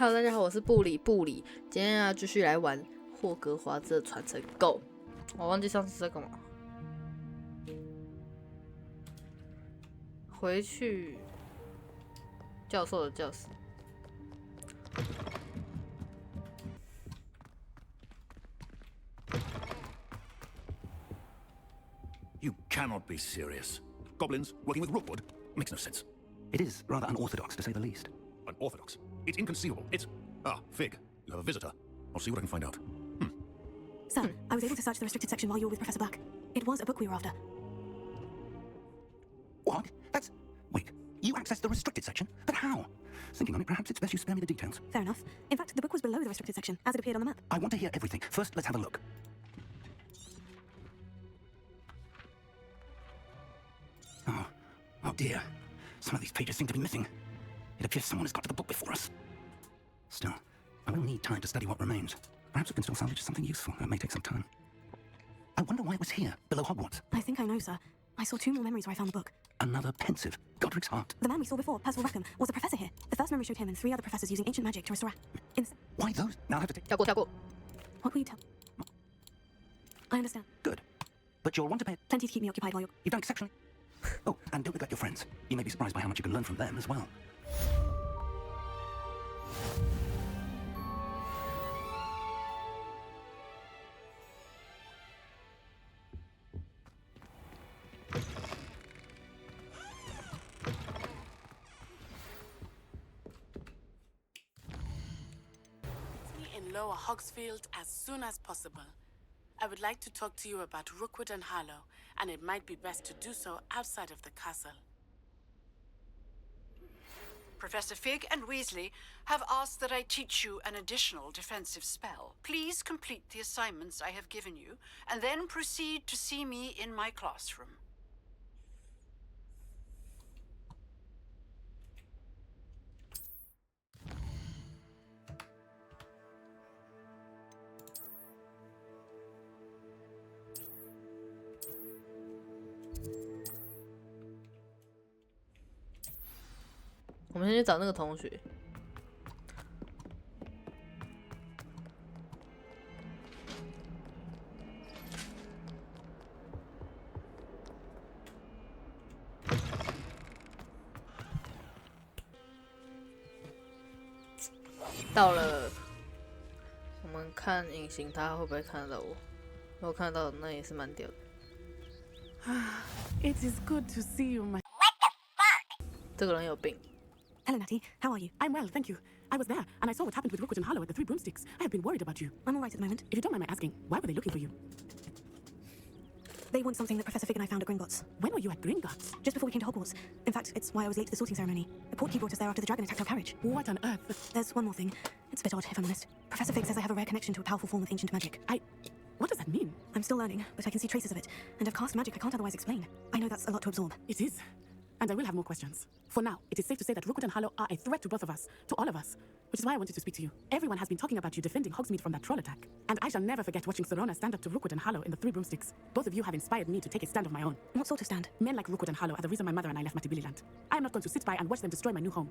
Hello， 大家好，我是布里。今天要继续来玩霍格华兹的传承 Go。我忘记上次在干嘛。回去教授的教室。You cannot be serious. Goblins working with Rookwood makes no sense. It is rather unorthodox, to say the least. Unorthodox. It's inconceivable. It's... Ah, Fig, you have a visitor. I'll see what I can find out. Sir, I was able to search the restricted section while you were with Professor Black. It was a book we were after. What? That's... Wait, you accessed the restricted section? But how? Thinking on it, perhaps it's best you spare me the details. Fair enough. In fact, the book was below the restricted section, as it appeared on the map. I want to hear everything. First, let's have a look. Oh dear. Some of these pages seem to be missing. It appears someone has got to the book before us. Still, I will need time to study what remains. Perhaps we can still salvage something useful. It may take some time. I wonder why it was here, below Hogwarts. I think I know, sir. I saw 2 more memories where I found the book. Another pensive. Godric's heart. The man we saw before, Percival Rackham, was a professor here. The first memory showed him and 3 other professors using ancient magic to restore... Why those? Now I have to take... 跳过。 What will you tell? I understand. Good. But you'll want to pay... Plenty to keep me occupied while you're... You've done exceptionally... Oh, and don't neglect your friends. You may be surprised by how much you can learn from them as well. In Lower Hogsfield as soon as possible. I would like to talk to you about Rookwood and Harlow, and it might be best to do so outside of the castle. Professor Fig and Weasley have asked that I teach you an additional defensive spell. Please complete the assignments I have given you, and then proceed to see me in my classroom. 我们先去找那个同学。到了，我们看隐形他会不会看得到我？如果看得到，那也是蛮屌的。It is good to see you, my... 这个人有病。 Hello, Natty. How are you? I'm well, thank you. I was there, and I saw what happened with Rookwood and Harlow at the 3 Broomsticks. I have been worried about you. I'm all right at the moment. If you don't mind my asking, why were they looking for you? They want something that Professor Fig and I found at Gringotts. When were you at Gringotts? Just before we came to Hogwarts. In fact, it's why I was late to the sorting ceremony. The portkey brought us there after the dragon attacked our carriage. What on earth? There's one more thing. It's a bit odd, if I'm honest. Professor Fig says I have a rare connection to a powerful form of ancient magic. What does that mean? I'm still learning, but I can see traces of it. And I've cast magic I can't otherwise explain. I know that's a lot to absorb. It is. And I will have more questions. For now, it is safe to say that Rookwood and Harlow are a threat to both of us, to all of us. Which is why I wanted to speak to you. Everyone has been talking about you defending Hogsmeade from that troll attack. And I shall never forget watching Serona stand up to Rookwood and Harlow in the 3 Broomsticks. Both of you have inspired me to take a stand of my own. What sort of stand? Men like Rookwood and Harlow are the reason my mother and I left Matabeleland. I am not going to sit by and watch them destroy my new home.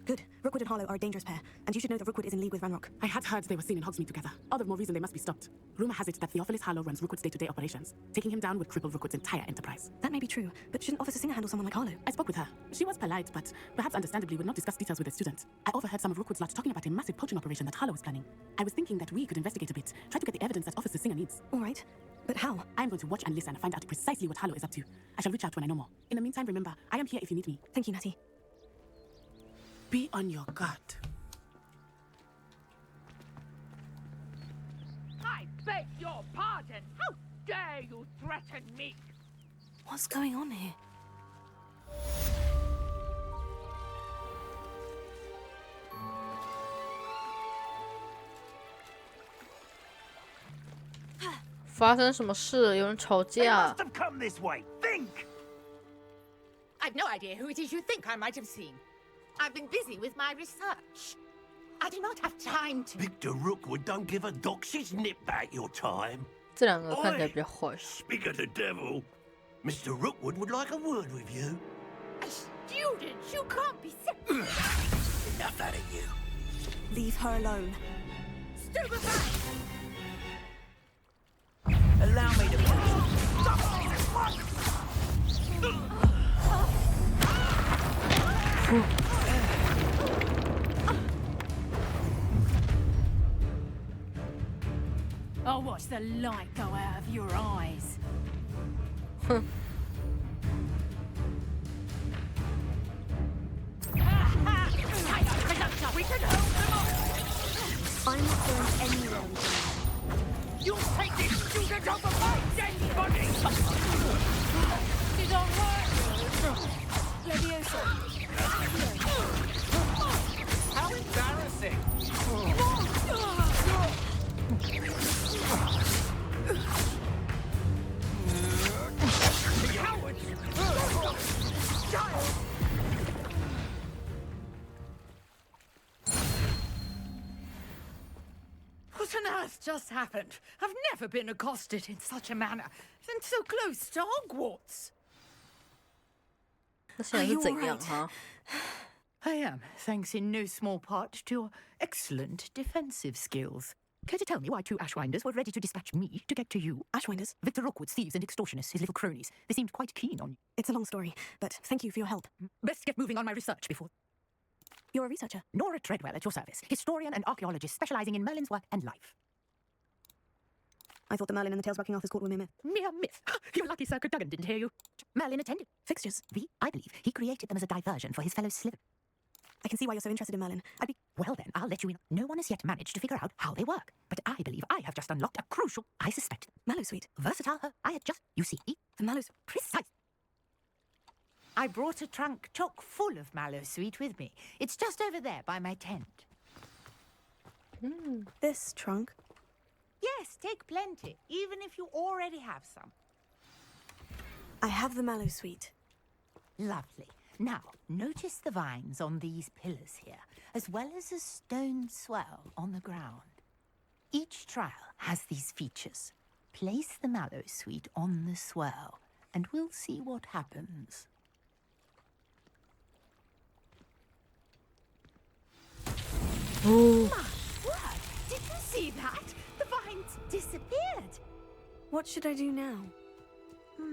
Good. Rookwood and Harlow are a dangerous pair, and you should know that Rookwood is in league with Ranrock. I had heard they were seen in Hogsmeade together. All the more reason they must be stopped. Rumor has it that Theophilus Harlow runs Rookwood's day-to-day operations. Taking him down would cripple Rookwood's entire enterprise. That may be true, but shouldn't Officer Singer handle someone like Harlow? I spoke with her. She was polite, but perhaps understandably would not discuss details with a student. I overheard some of Rookwood's lot talking about a massive poaching operation that Harlow was planning. I was thinking that we could investigate a bit, try to get the evidence that Officer Singer needs. All right. But how? I am going to watch and listen and find out precisely what Harlow is up to. I shall reach out when I know more. In the meantime, remember, I am here if you need me. Thank you, Natty. Be on your guard. I beg your pardon! How dare you threaten me? What's going on here?发生什么事？有人吵 They 架 must。have come this way. Think! I've no idea who it is you think I might have seen. I've been busy with my research. I do not have time to... Victor Rookwood don't give a dox's nip back your time. 这两个看起来比较坏。 Speak of the devil. Mr. Rookwood would like a word with you. students! You can't be so Enough out of you. Leave her alone. stupefied! Allow me to finish. I'll watch the light go out of your eyes. We can hold them off! I'm not going anywhere with you. You'll take this student off of my dead body! Did I hurt you? Leviosa. How embarrassing. What on earth just happened? I've never been accosted in such a manner, and so close to Hogwarts. 那现在是怎样哈？ I am, thanks in no small part to your excellent defensive skills. Care to tell me why two Ashwinders were ready to dispatch me to get to you? Ashwinders? Victor Rookwood's thieves and extortionists, his little cronies. They seemed quite keen on you. It's a long story, but thank you for your help. Best get moving on my research before... You're a researcher. Nora Treadwell at your service, historian and archaeologist specializing in Merlin's work and life. I thought the Merlin and the tales about King Arthur's court were mere myth. Mere myth. You're lucky Sir Cadogan didn't hear you. Merlin attended. Fixtures. I believe he created them as a diversion for his fellow Slytherin. I can see why you're so interested in Merlin. I'd be... Well then, I'll let you in. No one has yet managed to figure out how they work. But I believe I have just unlocked a crucial, I suspect, Mallowsweet. versatile I had just... You see? The Mallows... Precise. I brought a trunk chock full of Mallowsweet with me. It's just over there by my tent. This trunk. Yes, take plenty, even if you already have some. I have the Mallowsweet. Lovely. Now, notice the vines on these pillars here, as well as a stone swell on the ground. Each trial has these features. Place the Mallowsweet on the swell, and we'll see what happens. Oh. My word! Did you see that? The vines disappeared. What should I do now?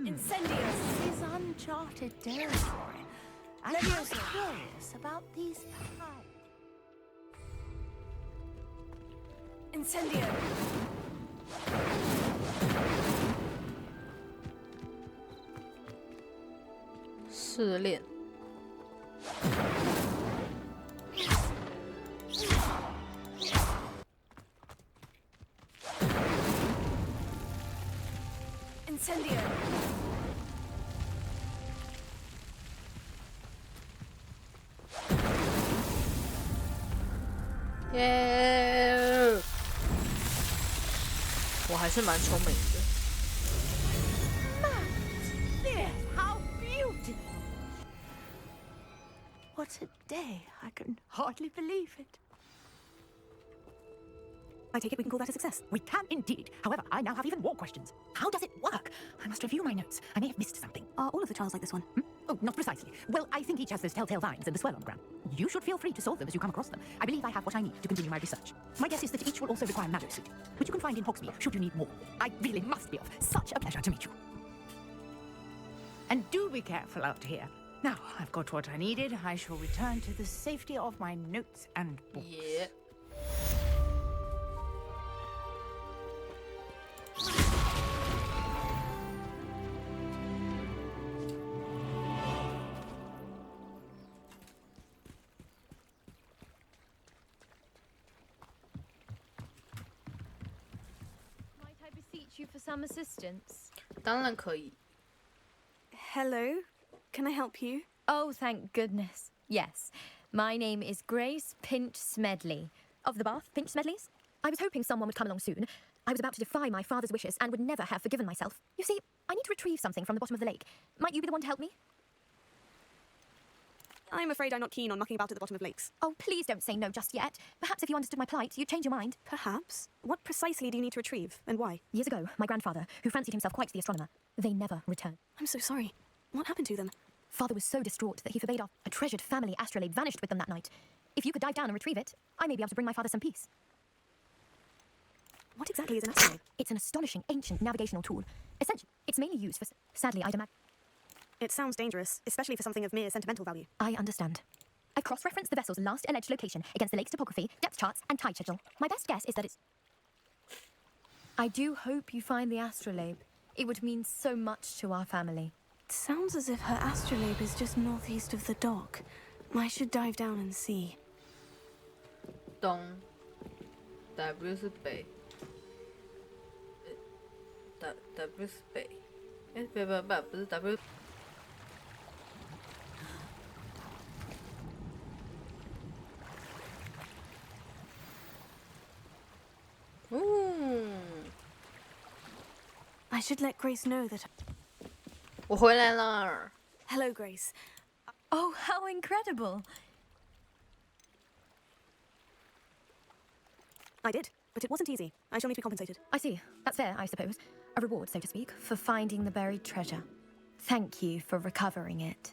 Incendious! This is uncharted territory. I'm just curious about these pies. Incendio! 试炼。Incendio!耶！我还是蛮聪明的。 Yes, how beautiful! What a day! I can hardly believe it. I take it we can call that a success. We can indeed. However, I now have even more questions. How does it work? I must review my notes. I may have missed something. Are all of the trials like this one? Oh, not precisely. Well, I think each has those telltale vines and the swirl on the ground. You should feel free to solve them as you come across them. I believe I have what I need to continue my research. My guess is that each will also require Mallowsweet, which you can find in Hogsmeade should you need more. I really must be off. Such a pleasure to meet you. And do be careful out here. Now, I've got what I needed. I shall return to the safety of my notes and books. Yeah. Might I beseech you for some assistance? 当然可以。 Hello? Can I help you? Oh, thank goodness. Yes. My name is Grace Pinch Smedley. Of the Bath Pinch Smedleys? I was hoping someone would come along soon. I was about to defy my father's wishes and would never have forgiven myself. You see, I need to retrieve something from the bottom of the lake. Might you be the one to help me? I'm afraid I'm not keen on mucking about at the bottom of lakes. Oh, please don't say no just yet. Perhaps if you understood my plight, you'd change your mind. Perhaps? What precisely do you need to retrieve, and why? Years ago, my grandfather, who fancied himself quite the astronomer, they never returned. I'm so sorry. What happened to them? Father was so distraught that he forbade a treasured family astrolabe vanished with them that night. If you could dive down and retrieve it, I may be able to bring my father some peace. What exactly is an astrolabe? It's an astonishing ancient navigational tool. Essentially, it's mainly used for... Sadly, I'd imagine... It sounds dangerous, especially for something of mere sentimental value. I understand. I cross-referenced the vessel's last alleged location against the lake's topography, depth charts, and tide schedule. My best guess is that it's... I do hope you find the astrolabe. It would mean so much to our family. It sounds as if her astrolabe is just northeast of the dock. I should dive down and see. 东 W 是北 W 是北，不是 W。I should let Grace know that. 我回来了。Hello, Grace. Oh, how incredible! I did, but it wasn't easy. I shall need to be compensated. I see. That's fair, I suppose. A reward, so to speak, for finding the buried treasure. Thank you for recovering it.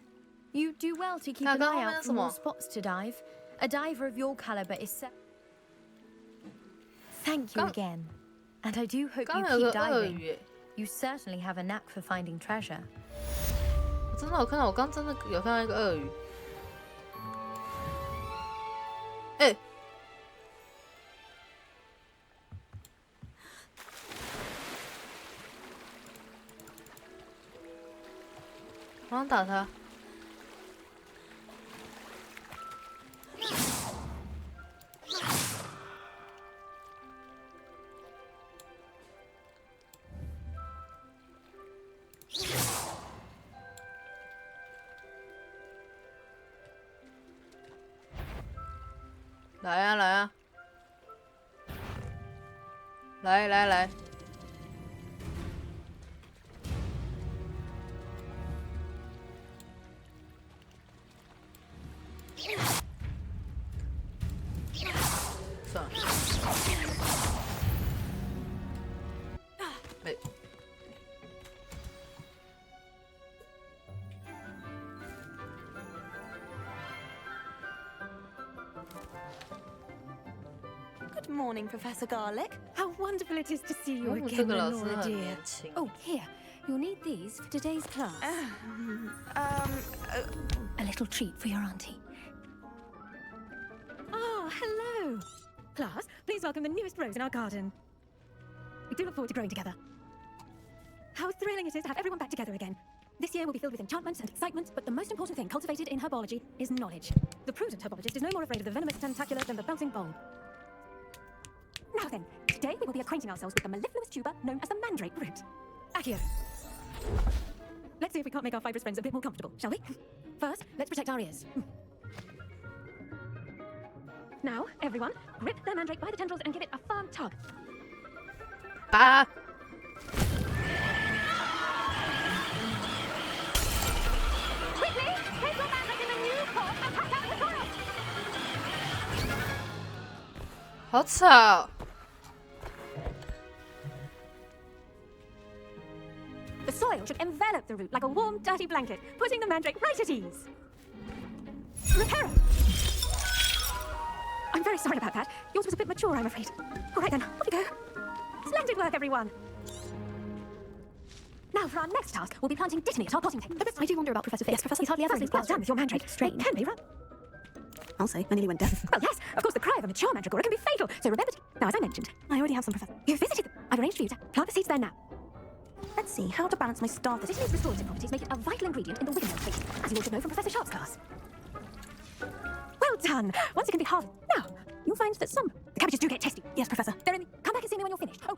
You do well to keep an eye out for more spots to dive. A diver of your caliber is set. Thank you again. And I do hope you keep diving. You certainly have a knack for finding treasure. 真的，我刚真的有看到一个鳄鱼。哎，我想打他。来呀来呀，来！算了，哎。Good morning, Professor Garlic. How wonderful it is to see you 这 again, 个老师 Lenora 很 dear. 年轻。 Oh, here. You'll need these for today's class. A little treat for your auntie. Oh, hello. Class, please welcome the newest rose in our garden. We do look forward to growing together. How thrilling it is to have everyone back together again. This year will be filled with enchantment and excitement, but the most important thing cultivated in herbology is knowledge. The prudent herbologist is no more afraid of the venomous tentacular than the bouncing bulb. Now then, today we will be acquainting ourselves with the mellifluous tuber known as the mandrake root. Accio. Let's see if we can't make our fibrous friends a bit more comfortable, shall we? First, let's protect our ears. Now, everyone, grip the mandrake by the tendrils and give it a firm tug. Ah! Quickly, place your mandrake in the new pot and pack out the soil. 好吵。 The soil should envelop the root like a warm, dirty blanket, putting the mandrake right at ease. Reparo! I'm very sorry about that. Yours was a bit mature, I'm afraid. All right then, off we go. Splendid work, everyone. Now for our next task, we'll be planting dittany at our potting tank. I do wonder about Professor Fitz. Yes, Professor. He's hardly ever in his well done with your mandrake. Strange. It can be, right? I'll say, I nearly went deaf. Well, yes, of course, the cry of a mature mandragora can be fatal, so remember to... Now, as I mentioned, I already have some, Professor. you visited them. I've arranged for you to plant the seeds there now. Let's see, how to balance my starter. Dittany's restorative properties make it a vital ingredient in the Wiggenweld paste, as you all should know from Professor Sharp's class. Well done! Once it can be harvested. Now, you'll find that some... The cabbages do get testy. Yes, Professor. They're in the... Come back and see me when you're finished. Oh,